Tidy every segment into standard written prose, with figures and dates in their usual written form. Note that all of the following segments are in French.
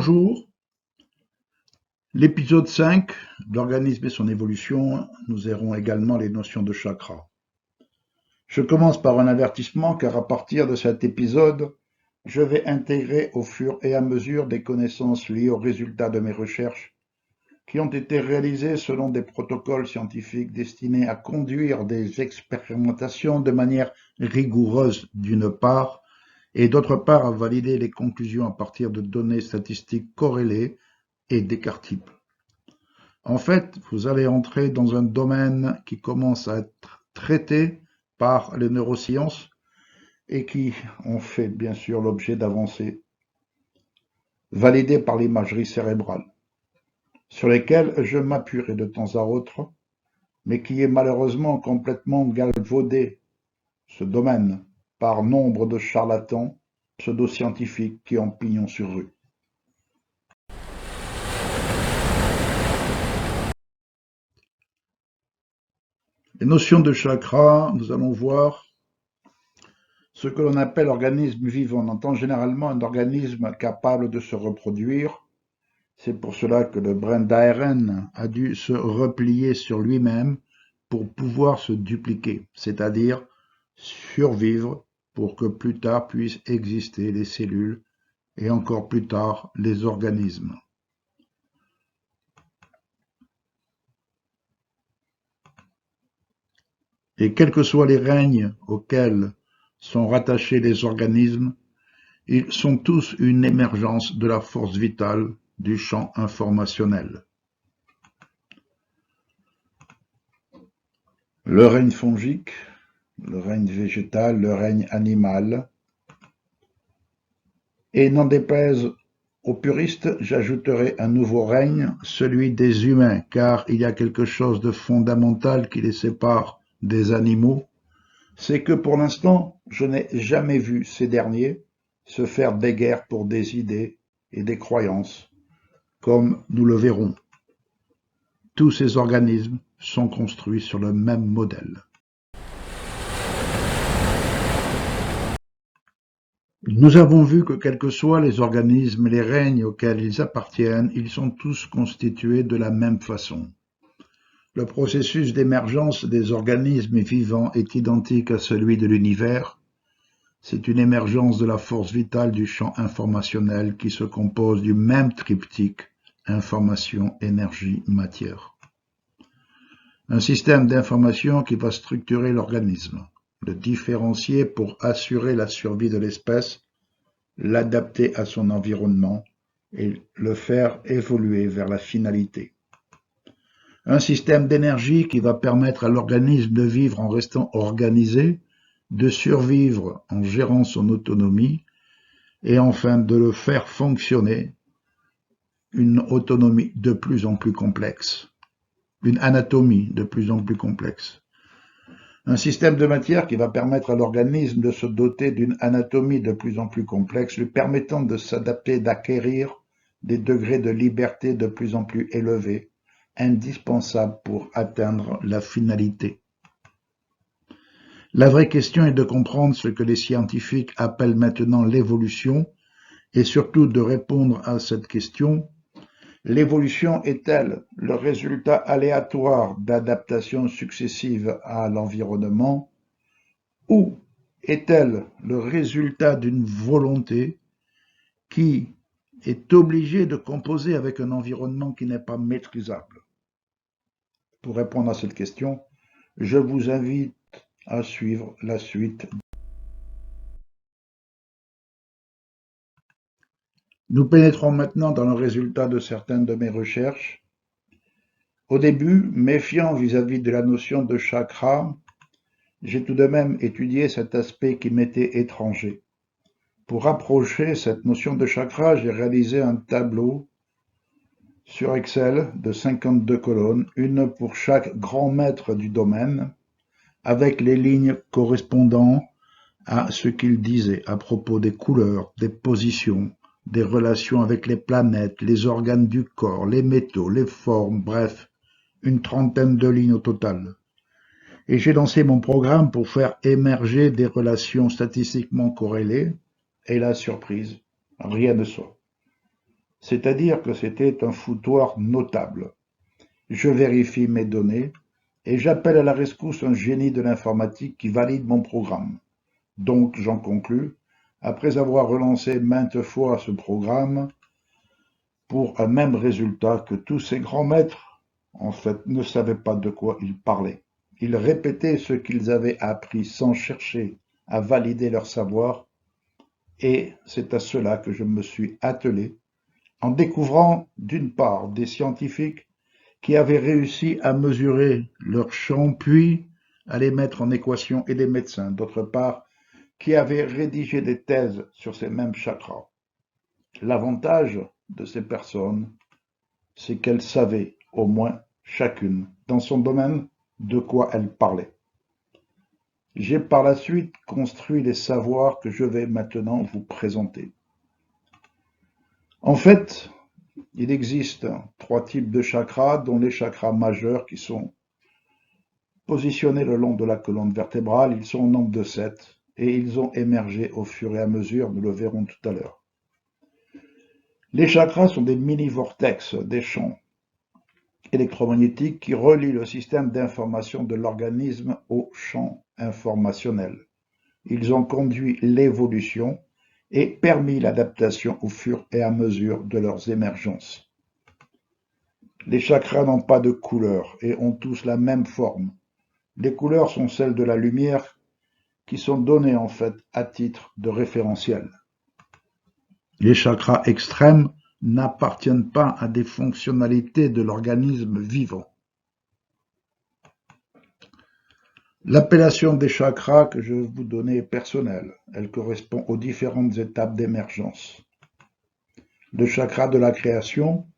Bonjour, l'épisode 5, l'organisme et son évolution, nous verrons également les notions de chakra. Je commence par un avertissement car à partir de cet épisode, je vais intégrer au fur et à mesure des connaissances liées aux résultats de mes recherches qui ont été réalisées selon des protocoles scientifiques destinés à conduire des expérimentations de manière rigoureuse d'une part, et d'autre part à valider les conclusions à partir de données statistiques corrélées et d'écart type. En fait, vous allez entrer dans un domaine qui commence à être traité par les neurosciences et qui ont fait bien sûr l'objet d'avancées validées par l'imagerie cérébrale, sur lesquelles je m'appuierai de temps à autre, mais qui est malheureusement complètement galvaudé, ce domaine, par nombre de charlatans pseudo-scientifiques qui ont pignon sur rue. Les notions de chakra, nous allons voir ce que l'on appelle organisme vivant. On entend généralement un organisme capable de se reproduire. C'est pour cela que le brin d'ARN a dû se replier sur lui-même pour pouvoir se dupliquer, c'est-à-dire survivre pour que plus tard puissent exister les cellules et encore plus tard les organismes. Et quels que soient les règnes auxquels sont rattachés les organismes, ils sont tous une émergence de la force vitale du champ informationnel. Le règne fongique, le règne végétal, le règne animal. Et n'en déplaise aux puristes, j'ajouterai un nouveau règne, celui des humains, car il y a quelque chose de fondamental qui les sépare des animaux, c'est que pour l'instant, je n'ai jamais vu ces derniers se faire des guerres pour des idées et des croyances, comme nous le verrons. Tous ces organismes sont construits sur le même modèle. Nous avons vu que quels que soient les organismes et les règnes auxquels ils appartiennent, ils sont tous constitués de la même façon. Le processus d'émergence des organismes vivants est identique à celui de l'univers. C'est une émergence de la force vitale du champ informationnel qui se compose du même triptyque information, énergie, matière. Un système d'information qui va structurer l'organisme, le différencier pour assurer la survie de l'espèce, l'adapter à son environnement et le faire évoluer vers la finalité. Un système d'énergie qui va permettre à l'organisme de vivre en restant organisé, de survivre en gérant son autonomie et enfin de le faire fonctionner, une autonomie de plus en plus complexe, une anatomie de plus en plus complexe. Un système de matière qui va permettre à l'organisme de se doter d'une anatomie de plus en plus complexe, lui permettant de s'adapter, d'acquérir des degrés de liberté de plus en plus élevés, indispensables pour atteindre la finalité. La vraie question est de comprendre ce que les scientifiques appellent maintenant l'évolution et surtout de répondre à cette question. L'évolution est-elle le résultat aléatoire d'adaptations successives à l'environnement ou est-elle le résultat d'une volonté qui est obligée de composer avec un environnement qui n'est pas maîtrisable? Pour répondre à cette question, je vous invite à suivre la suite. Nous pénétrons maintenant dans le résultat de certaines de mes recherches. Au début, méfiant vis-à-vis de la notion de chakra, j'ai tout de même étudié cet aspect qui m'était étranger. Pour approcher cette notion de chakra, j'ai réalisé un tableau sur Excel de 52 colonnes, une pour chaque grand maître du domaine, avec les lignes correspondant à ce qu'il disait à propos des couleurs, des positions, des relations avec les planètes, les organes du corps, les métaux, les formes, bref, une trentaine de lignes au total. Et j'ai lancé mon programme pour faire émerger des relations statistiquement corrélées, et la surprise, rien de soi. c'est-à-dire que c'était un foutoir notable. Je vérifie mes données et j'appelle à la rescousse un génie de l'informatique qui valide mon programme. Donc, j'en conclus, après avoir relancé maintes fois ce programme, pour un même résultat que tous ces grands maîtres, en fait, ne savaient pas de quoi ils parlaient. Ils répétaient ce qu'ils avaient appris sans chercher à valider leur savoir, et c'est à cela que je me suis attelé, en découvrant d'une part des scientifiques qui avaient réussi à mesurer leur champ, puis à les mettre en équation, et des médecins, d'autre part, qui avaient rédigé des thèses sur ces mêmes chakras. L'avantage de ces personnes, c'est qu'elles savaient, au moins chacune, dans son domaine, de quoi elles parlaient. J'ai par la suite construit les savoirs que je vais maintenant vous présenter. En fait, il existe 3 types de chakras, dont les chakras majeurs qui sont positionnés le long de la colonne vertébrale. Ils sont au nombre de 7 et ils ont émergé au fur et à mesure, nous le verrons tout à l'heure. Les chakras sont des mini-vortex, des champs électromagnétiques qui relient le système d'information de l'organisme au champ informationnel. Ils ont conduit l'évolution et permis l'adaptation au fur et à mesure de leurs émergences. Les chakras n'ont pas de couleur et ont tous la même forme. Les couleurs sont celles de la lumière qui sont données en fait à titre de référentiel. Les chakras extrêmes n'appartiennent pas à des fonctionnalités de l'organisme vivant. L'appellation des chakras que je vais vous donner est personnelle. Elle correspond aux différentes étapes d'émergence. Le chakra de la création,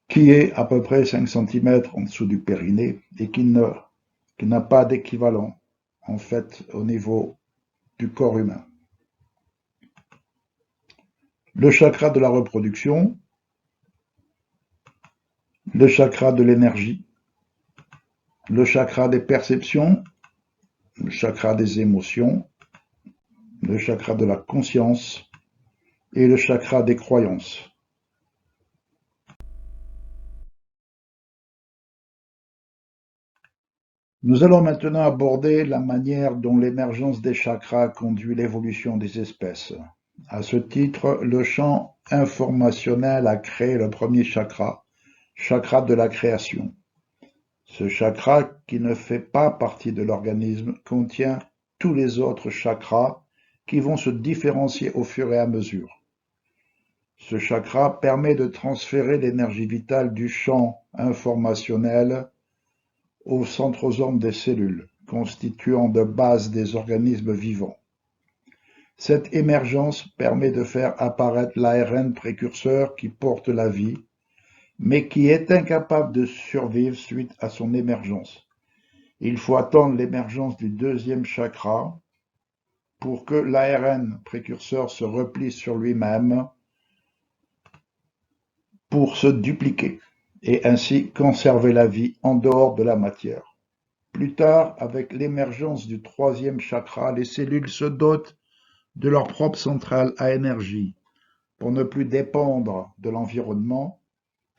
qui est à peu près 5 cm en dessous du périnée et qui n'a pas d'équivalent en fait au niveau du corps humain. Le chakra de la reproduction, le chakra de l'énergie, le chakra des perceptions, le chakra des émotions, le chakra de la conscience et le chakra des croyances. Nous allons maintenant aborder la manière dont l'émergence des chakras conduit l'évolution des espèces. À ce titre, le champ informationnel a créé le premier chakra, chakra de la création. Ce chakra, qui ne fait pas partie de l'organisme, contient tous les autres chakras qui vont se différencier au fur et à mesure. Ce chakra permet de transférer l'énergie vitale du champ informationnel aux centrosomes des cellules, constituant de base des organismes vivants. Cette émergence permet de faire apparaître l'ARN précurseur qui porte la vie, mais qui est incapable de survivre suite à son émergence. Il faut attendre l'émergence du deuxième chakra pour que l'ARN précurseur se replie sur lui-même pour se dupliquer et ainsi conserver la vie en dehors de la matière. Plus tard, avec l'émergence du troisième chakra, les cellules se dotent de leur propre centrale à énergie pour ne plus dépendre de l'environnement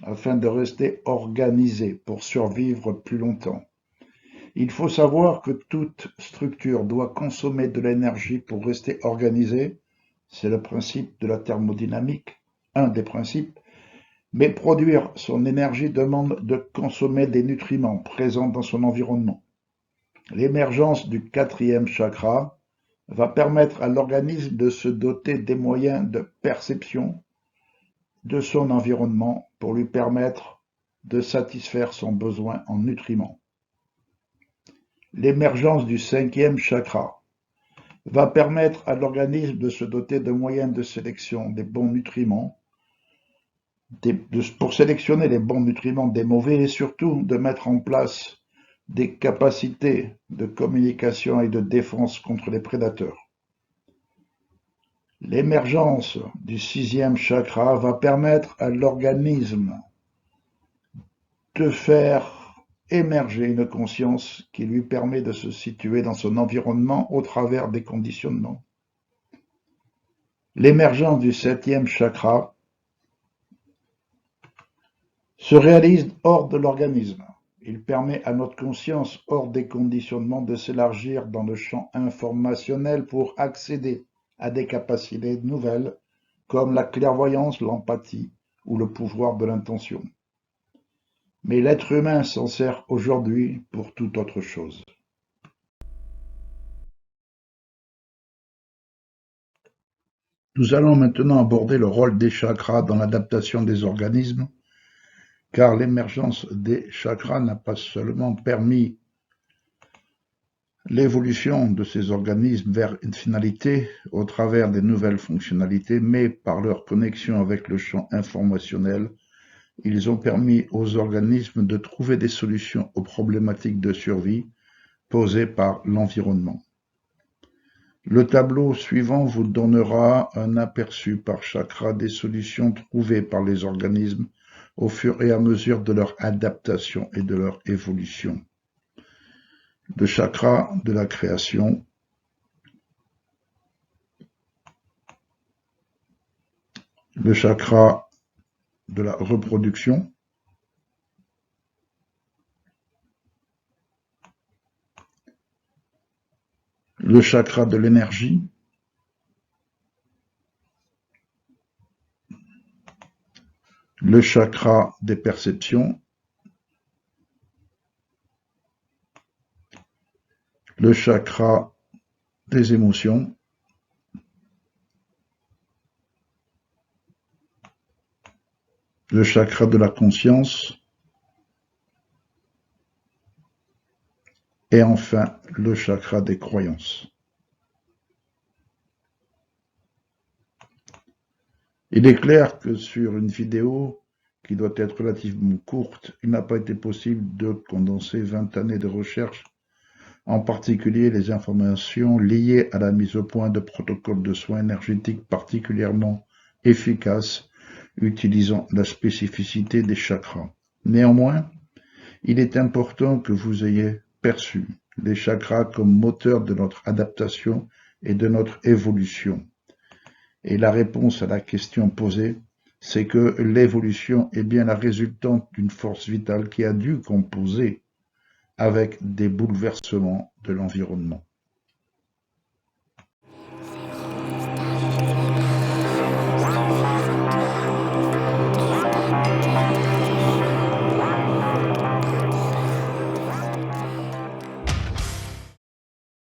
afin de rester organisées pour survivre plus longtemps. Il faut savoir que toute structure doit consommer de l'énergie pour rester organisée, c'est le principe de la thermodynamique, un des principes, mais produire son énergie demande de consommer des nutriments présents dans son environnement. L'émergence du quatrième chakra va permettre à l'organisme de se doter des moyens de perception de son environnement pour lui permettre de satisfaire son besoin en nutriments. L'émergence du cinquième chakra va permettre à l'organisme de se doter de moyens de sélection des bons nutriments, pour sélectionner les bons nutriments des mauvais et surtout de mettre en place des capacités de communication et de défense contre les prédateurs. L'émergence du sixième chakra va permettre à l'organisme de faire émerger une conscience qui lui permet de se situer dans son environnement au travers des conditionnements. L'émergence du septième chakra se réalise hors de l'organisme. Il permet à notre conscience, hors des conditionnements, de s'élargir dans le champ informationnel pour accéder à des capacités nouvelles comme la clairvoyance, l'empathie ou le pouvoir de l'intention. Mais l'être humain s'en sert aujourd'hui pour toute autre chose. Nous allons maintenant aborder le rôle des chakras dans l'adaptation des organismes, car l'émergence des chakras n'a pas seulement permis l'évolution de ces organismes vers une finalité au travers des nouvelles fonctionnalités, mais par leur connexion avec le champ informationnel, ils ont permis aux organismes de trouver des solutions aux problématiques de survie posées par l'environnement. Le tableau suivant vous donnera un aperçu par chakra des solutions trouvées par les organismes au fur et à mesure de leur adaptation et de leur évolution. Le chakra de la création, le chakra de la reproduction, le chakra de l'énergie, le chakra des perceptions, le chakra des émotions, le chakra de la conscience, et enfin le chakra des croyances. Il est clair que sur une vidéo qui doit être relativement courte, il n'a pas été possible de condenser 20 années de recherche, en particulier les informations liées à la mise au point de protocoles de soins énergétiques particulièrement efficaces utilisant la spécificité des chakras. Néanmoins, il est important que vous ayez perçu les chakras comme moteurs de notre adaptation et de notre évolution. Et la réponse à la question posée, c'est que l'évolution est bien la résultante d'une force vitale qui a dû composer avec des bouleversements de l'environnement.